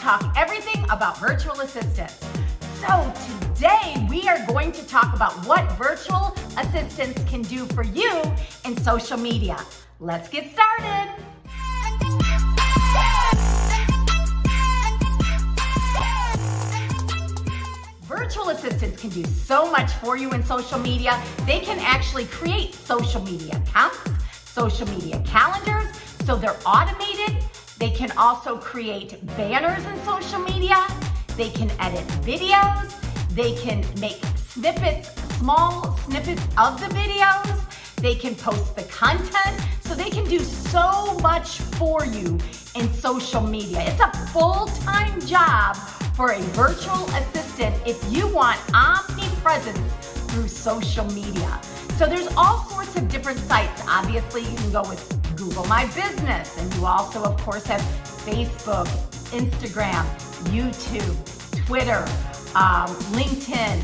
talk everything about virtual assistants. So today we are going to talk about what virtual assistants can do for you in social media. Let's get started. Virtual assistants can do so much for you in social media. They can actually create social media accounts, social media calendars, so they're automated. They can also create banners in social media. They can edit videos. They can make snippets, small snippets of the videos. They can post the content. So they can do so much for you in social media. It's a full-time job for a virtual assistant if you want omnipresence through social media. So there's all sorts of different sites. Obviously, you can go with Google My Business, and you also, of course, have Facebook, Instagram, YouTube, Twitter, LinkedIn,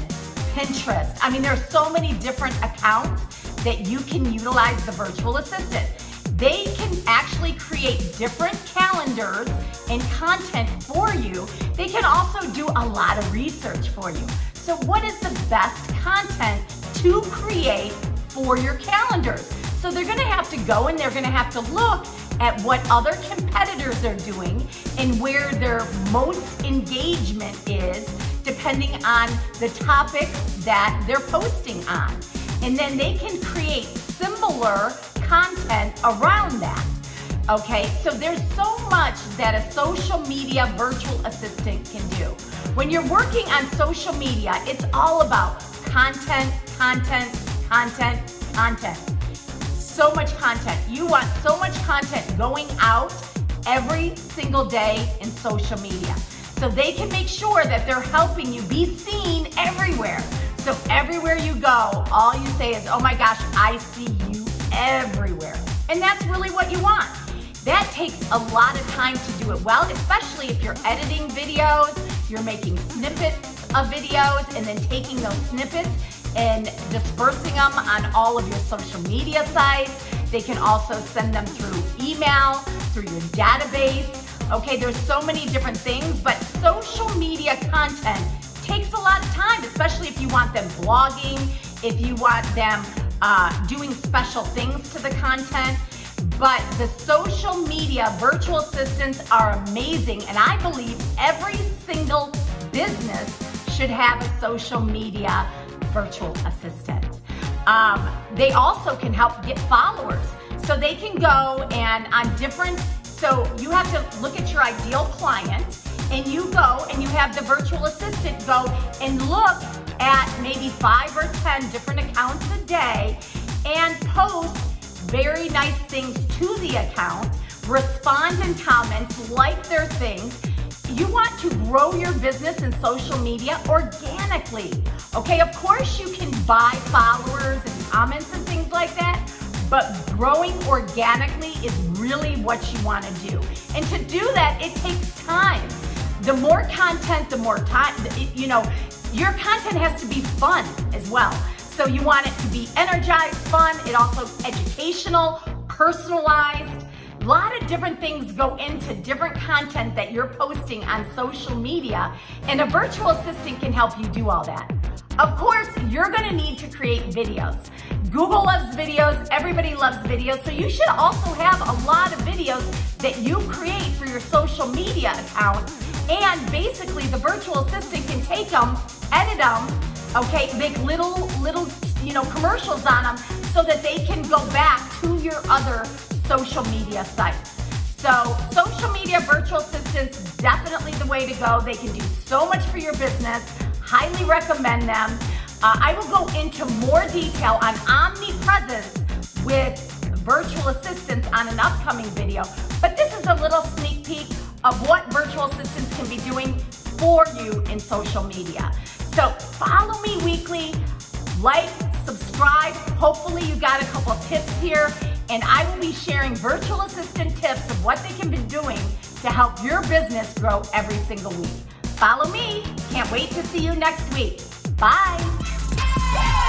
Pinterest. I mean, there's so many different accounts that you can utilize the virtual assistant. They can actually create different calendars and content for you. They can also do a lot of research for you. So what is the best content to create for your calendars? So they're gonna have to go and they're gonna have to look at what other competitors are doing and where their most engagement is, depending on the topics that they're posting on. And then they can create similar content around that. Okay, so there's so much that a social media virtual assistant can do. When you're working on social media, it's all about content, content, content, content. So much content. You want so much content going out every single day in social media. So they can make sure that they're helping you be seen everywhere. So everywhere you go, all you say is, oh my gosh, I see you everywhere. And that's really what you want. That takes a lot of time to do it well, especially if you're editing videos, you're making snippets of videos, and then taking those snippets and dispersing them on all of your social media sites. They can also send them through email, through your database. Okay, there's so many different things, but social media content takes a lot of time, especially if you want them blogging, if you want them doing special things to the content. But the social media virtual assistants are amazing, and I believe every single business should have a social media virtual assistant. They also can help get followers. So they can go and on different, so you have to look at your ideal client, and you go and you have the virtual assistant go and look at maybe 5 or 10 different accounts a day and post very nice things to the account, respond in comments, like their things. You want to grow your business in social media organically. Okay, of course you can buy followers and comments and things like that, but growing organically is really what you want to do. And to do that, it takes time. The more content, the more time, your content has to be fun as well. So you want it to be energized, fun, it also educational, personalized. A lot of different things go into different content that you're posting on social media, and a virtual assistant can help you do all that. Of course, you're gonna need to create videos. Google loves videos, everybody loves videos, so you should also have a lot of videos that you create for your social media account, and basically the virtual assistant can take them, edit them, okay, make little commercials on them so that they can go back to your other social media sites. So social media virtual assistants, definitely the way to go. They can do so much for your business. Highly recommend them. I will go into more detail on omnipresence with virtual assistants on an upcoming video, but this is a little sneak peek of what virtual assistants can be doing for you in social media. So follow me weekly, like, subscribe. Hopefully you got a couple tips here, and I will be sharing virtual assistant tips of what they can be doing to help your business grow every single week. Follow me. Can't wait to see you next week. Bye.